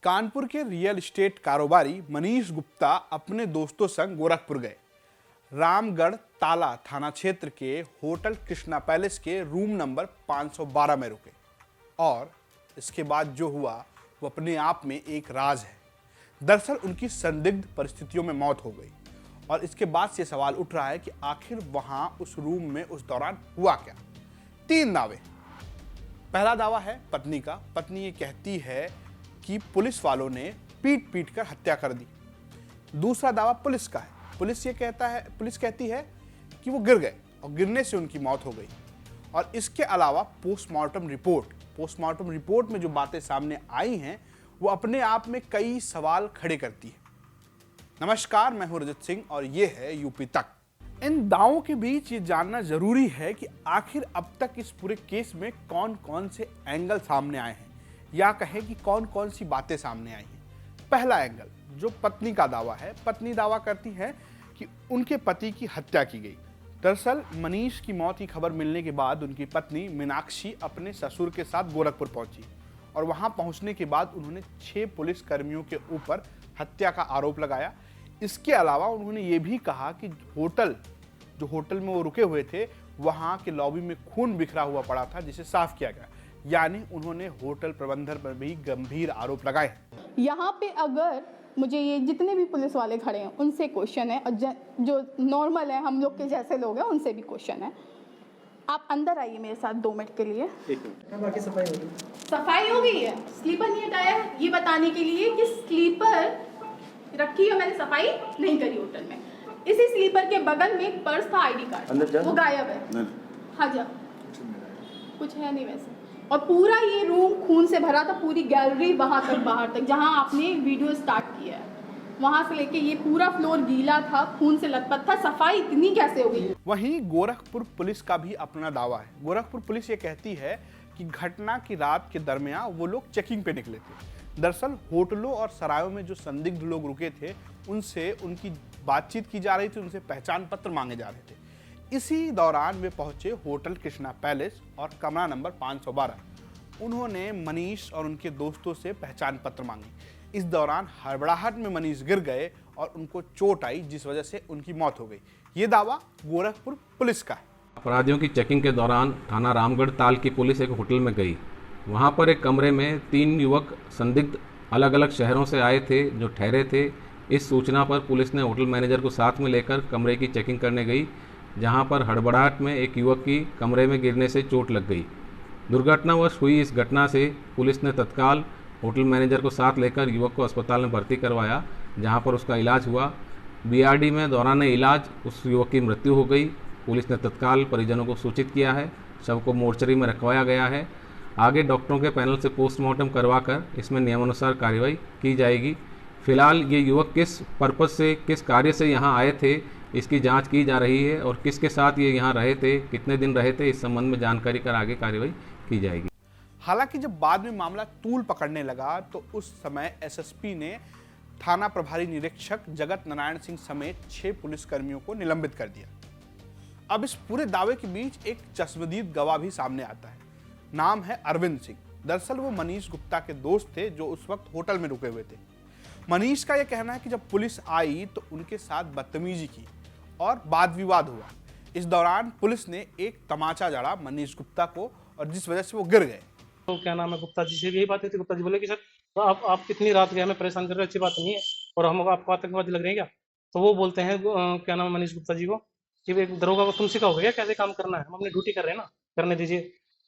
कानपुर के real estate कारोबारी मनीष गुप्ता अपने दोस्तों संग गोरखपुर गए। रामगढ़ ताला थाना क्षेत्र के होटल कृष्णा पैलेस के रूम नंबर 512 में रुके और इसके बाद जो हुआ वो अपने आप में एक राज है। दरअसल उनकी संदिग्ध परिस्थितियों में मौत हो गई और इसके बाद से सवाल उठ रहा है कि आखिर वहां उस रूम में उस दौरान हुआ क्या। 3 दावे। पहला दावा है पत्नी का। पत्नी ये कहती है कि पुलिस वालों ने पीट पीट कर हत्या कर दी। दूसरा दावा पुलिस का है। पुलिस कहती है कि वो गिर गए और गिरने से उनकी मौत हो गई। और इसके अलावा पोस्टमार्टम रिपोर्ट में जो बातें सामने आई हैं वो अपने आप में कई सवाल खड़े करती है। नमस्कार, मैं हूं रजत सिंह और ये है यूपी तक। इन दावों के बीच ये जानना जरूरी है कि आखिर अब तक इस पूरे केस में कौन कौन से एंगल सामने आए हैं या कहें कि कौन कौन सी बातें सामने आई हैं। पहला एंगल जो पत्नी का दावा है। पत्नी दावा करती है कि उनके पति की हत्या की गई। दरअसल मनीष की मौत की खबर मिलने के बाद उनकी पत्नी मीनाक्षी अपने ससुर के साथ गोरखपुर पहुंची और वहां पहुंचने के बाद उन्होंने 6 पुलिस कर्मियों के ऊपर हत्या का आरोप लगाया। इसके अलावा उन्होंने ये भी कहा कि होटल में वो रुके हुए थे वहां के लॉबी में खून बिखरा हुआ पड़ा था जिसे साफ किया गया। यानी उन्होंने होटल प्रबंधन पर भी गंभीर आरोप लगाए। यहाँ पे अगर मुझे ये जितने भी पुलिस वाले खड़े हैं उनसे क्वेश्चन है और जो नॉर्मल है हम लोग के जैसे लोग हैं उनसे भी क्वेश्चन है। आप अंदर आइए मेरे साथ 2 मिनट के लिए। बाकी सफाई हो गई है। स्लीपर नहीं हटाया है ये बताने के लिए कि स्लीपर रखी है, मैंने सफाई नहीं करी होटल में। इसी स्लीपर के बगल में एक पर्स था, आईडी कार्ड, वो गायब है। हाँ जा, कुछ है नहीं वैसे। और पूरा ये रूम खून से भरा था, पूरी गैलरी वहां तक बाहर तक जहां आपने वीडियो स्टार्ट किया है वहां से लेके ये पूरा फ्लोर गीला था, खून से लथपथ था। सफाई इतनी कैसे हो गई? वहीं गोरखपुर पुलिस का भी अपना दावा है। गोरखपुर पुलिस ये कहती है कि घटना की रात के दरमियान वो लोग चेकिंग पे निकले थे। दरअसल होटलों और सरायों में जो संदिग्ध लोग रुके थे उनसे उनकी बातचीत की जा रही थी, उनसे पहचान पत्र मांगे जा रहे थे। इसी दौरान वे पहुंचे होटल कृष्णा पैलेस और कमरा नंबर 512। उन्होंने मनीष और उनके दोस्तों से पहचान पत्र मांगी। इस दौरान हड़बड़ाहट में मनीष गिर गए और उनको चोट आई जिस वजह से उनकी मौत हो गई। ये दावा गोरखपुर पुलिस का है। अपराधियों की चेकिंग के दौरान थाना रामगढ़ ताल की पुलिस एक होटल में गई। वहां पर एक कमरे में 3 युवक संदिग्ध अलग अलग शहरों से आए थे जो ठहरे थे। इस सूचना पर पुलिस ने होटल मैनेजर को साथ में लेकर कमरे की चेकिंग करने गई, जहां पर हड़बड़ाहट में एक युवक की कमरे में गिरने से चोट लग गई। दुर्घटनावश हुई इस घटना से पुलिस ने तत्काल होटल मैनेजर को साथ लेकर युवक को अस्पताल में भर्ती करवाया, जहां पर उसका इलाज हुआ। बीआरडी में दौरान इलाज उस युवक की मृत्यु हो गई। पुलिस ने तत्काल परिजनों को सूचित किया है। शव को मोर्चरी में रखवाया गया है। आगे डॉक्टरों के पैनल से पोस्टमार्टम करवाकर इसमें नियमानुसार कार्रवाई की जाएगी। फिलहाल ये युवक किस पर्पज से, किस कार्य से यहाँ आए थे, इसकी जांच की जा रही है और किसके साथ ये यहाँ रहे थे, कितने दिन रहे थे, इस संबंध में जानकारी कर आगे कार्रवाई की जाएगी। हालांकि जब बाद में मामला तूल पकड़ने लगा तो उस समय एसएसपी ने थाना प्रभारी निरीक्षक जगत नारायण सिंह समेत 6 पुलिसकर्मियों को निलंबित कर दिया। अब इस पूरे दावे के बीच एक चश्मदीद गवाह भी सामने आता है। नाम है अरविंद सिंह। दरअसल वो मनीष गुप्ता के दोस्त थे जो उस वक्त होटल में रुके हुए थे। मनीष का यह कहना है कि जब पुलिस आई तो उनके साथ बदतमीजी की और वाद विवाद हुआ। इस दौरान पुलिस ने एक तमाचा जड़ा मनीष गुप्ता को और जिस वजह से वो गिर गए। तो क्या नाम है, गुप्ता जी से यही बात हुई थी। गुप्ता जी बोले कि सर तो आप कितनी रात गए, हमें परेशान कर रहे हो, अच्छी बात नहीं है और हम आपको आतंकवादी लग रहे हैं क्या? तो वो बोलते हैं क्या नाम है मनीष गुप्ता जी को कि एक दरोगा को तुम सिखाओगे क्या कैसे काम करना है, हम अपनी ड्यूटी कर रहे हैं ना, करने दीजिए।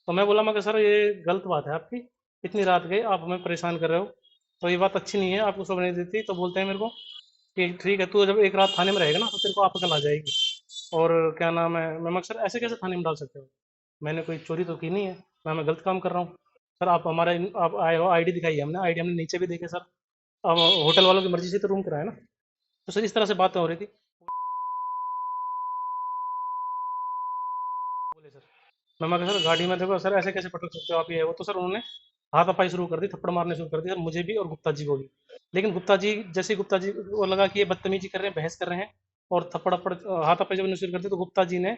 तो मैं बोला मगर सर ये गलत बात है आपकी, इतनी रात गए आप हमें परेशान कर रहे हो, तो ये बात अच्छी नहीं है, आपको सब नहीं देती। तो बोलते हैं मेरे को कि ठीक है तू जब एक रात थाने में रहेगा ना तो तेरे को आप कल आ जाएगी। और क्या नाम है मैं मगर सर ऐसे कैसे थाने में डाल सकते हो, मैंने कोई चोरी तो की नहीं है, मैं गलत काम कर रहा हूँ। सर आप हमारा आप आए हो, आईडी दिखाई हमने, आईडी हमने नीचे भी देखे सर, अब होटल वालों की मर्जी से तो रूम कराया ना। तो सर इस तरह से बातें हो रही थी। बोले सर मैं मगर सर गाड़ी में देखो सर ऐसे कैसे पटक सकते हो आप, ये वो। तो सर उन्होंने हाथापाई शुरू कर दी, थप्पड़ मारने शुरू कर दी सर, मुझे भी और गुप्ता जी को भी। लेकिन गुप्ता जी जैसे गुप्ता जी को लगा कि ये बदतमीजी कर रहे हैं, बहस कर रहे हैं और थप्पड़ हाथापाई जब शुरू कर दी तो गुप्ता जी ने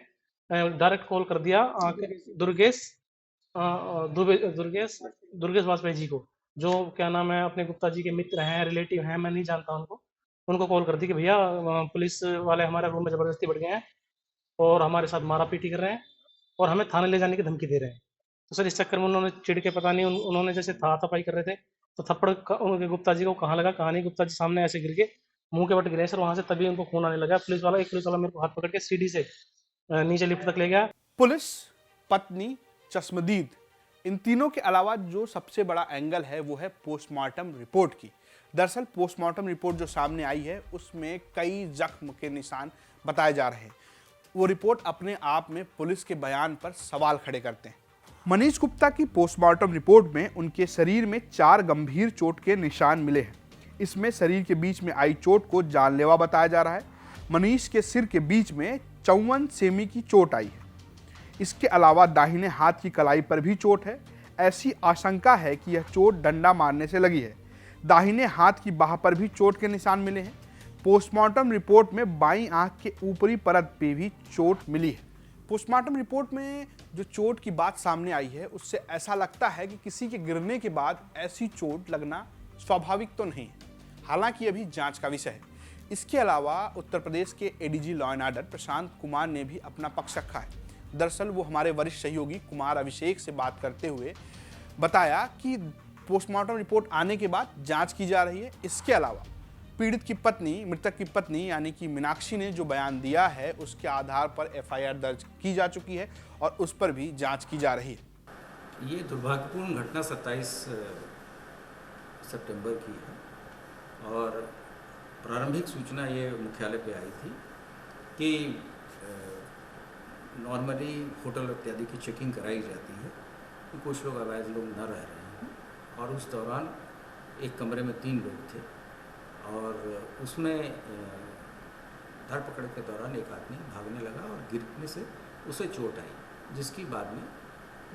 डायरेक्ट कॉल कर दिया दुर्गेश दुर्गेश वाजपेयी जी को जो क्या नाम है अपने गुप्ता जी के मित्र हैं, रिलेटिव हैं, मैं नहीं जानता उनको कॉल कर दी कि भैया पुलिस वाले हमारे रूम में ज़बरदस्ती बढ़ गए हैं और हमारे साथ मारा पीटी कर रहे हैं और हमें थाने ले जाने की धमकी दे रहे हैं। तो सर इस चक्कर में उन्होंने चिढ़ के पता नहीं उन्होंने जैसे हाथापाई कर रहे थे तो थप्पड़ उनके गुप्ता जी को कहाँ लगा कहाँ नहीं, गुप्ता जी सामने ऐसे गिर के मुंह के बट गिरे सर, वहां से तभी उनको खून आने लगा। एक पुलिस वाला मेरे को हाथ पकड़ के सीढ़ी से नीचे लिफ्ट तक ले गया। पुलिस, पत्नी, चश्मदीद, इन तीनों के अलावा जो सबसे बड़ा एंगल है वो है पोस्टमार्टम रिपोर्ट की। दरअसल पोस्टमार्टम रिपोर्ट जो सामने आई है उसमें कई जख्म के निशान बताए जा रहे हैं। वो रिपोर्ट अपने आप में पुलिस के बयान पर सवाल खड़े करते हैं। मनीष गुप्ता की पोस्टमार्टम रिपोर्ट में उनके शरीर में 4 गंभीर चोट के निशान मिले हैं। इसमें शरीर के बीच में आई चोट को जानलेवा बताया जा रहा है। मनीष के सिर के बीच में 54 सेमी की चोट आई है। इसके अलावा दाहिने हाथ की कलाई पर भी चोट है। ऐसी आशंका है कि यह चोट डंडा मारने से लगी है। दाहिने हाथ की बाह पर भी चोट के निशान मिले हैं। पोस्टमार्टम रिपोर्ट में बाईं आंख के ऊपरी परत पे भी चोट मिली है। पोस्टमार्टम रिपोर्ट में जो चोट की बात सामने आई है उससे ऐसा लगता है कि किसी के गिरने के बाद ऐसी चोट लगना स्वाभाविक तो नहीं है, हालांकि अभी जांच का विषय है। इसके अलावा उत्तर प्रदेश के ADG law and order Prashant Kumar ने भी अपना पक्ष रखा है। दरअसल वो हमारे वरिष्ठ सहयोगी कुमार अभिषेक से बात करते हुए बताया कि पोस्टमार्टम रिपोर्ट आने के बाद जांच की जा रही है। इसके अलावा पीड़ित की पत्नी, मृतक की पत्नी यानी कि मीनाक्षी ने जो बयान दिया है उसके आधार पर एफआईआर दर्ज की जा चुकी है और उस पर भी जांच की जा रही है। ये दुर्भाग्यपूर्ण घटना 27 सितंबर की है और प्रारंभिक सूचना ये मुख्यालय पे आई थी कि नॉर्मली होटल इत्यादि की चेकिंग कराई जाती है कि कुछ लोग अवैध लोग न रह रहे हैं और उस दौरान एक कमरे में 3 लोग थे और उसमें धरपकड़ के दौरान एक आदमी भागने लगा और गिरने से उसे चोट आई, जिसकी बाद में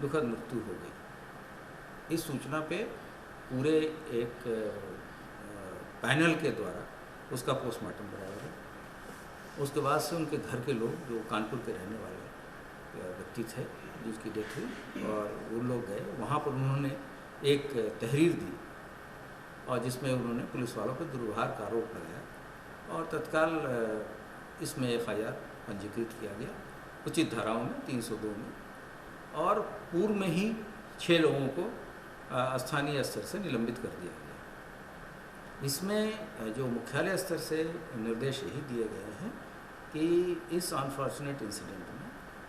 दुखद मृत्यु हो गई। इस सूचना पे पूरे एक पैनल के द्वारा उसका पोस्टमार्टम कराया गया। उसके बाद से उनके घर के लोग जो कानपुर के रहने वाले व्यक्ति थे जिसकी डेथ हुई और वो लोग गए वहाँ पर, उन्होंने एक तहरीर दी और जिसमें उन्होंने पुलिस वालों पर दुर्व्यवहार का आरोप लगाया और तत्काल इसमें एफआईआर पंजीकृत किया गया उचित धाराओं में 302 में और पूर्व में ही 6 लोगों को स्थानीय स्तर से निलंबित कर दिया गया। इसमें जो मुख्यालय स्तर से निर्देश यही दिए गए हैं कि इस अनफॉर्चुनेट इंसिडेंट में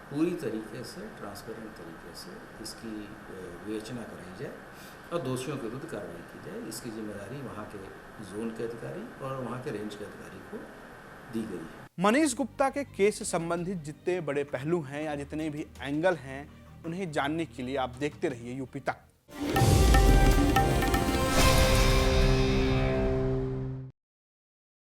पूरी तरीके से ट्रांसपेरेंट तरीके से इसकी विवेचना कराई जाए और दोषियों के विरुद्ध कार्रवाई की जाए। इसकी जिम्मेदारी वहाँ के जोन के अधिकारी और वहाँ के रेंज के अधिकारी को दी गई है। मनीष गुप्ता के केस से संबंधित जितने बड़े पहलू हैं या जितने भी एंगल हैं उन्हें जानने के लिए आप देखते रहिए यूपी तक।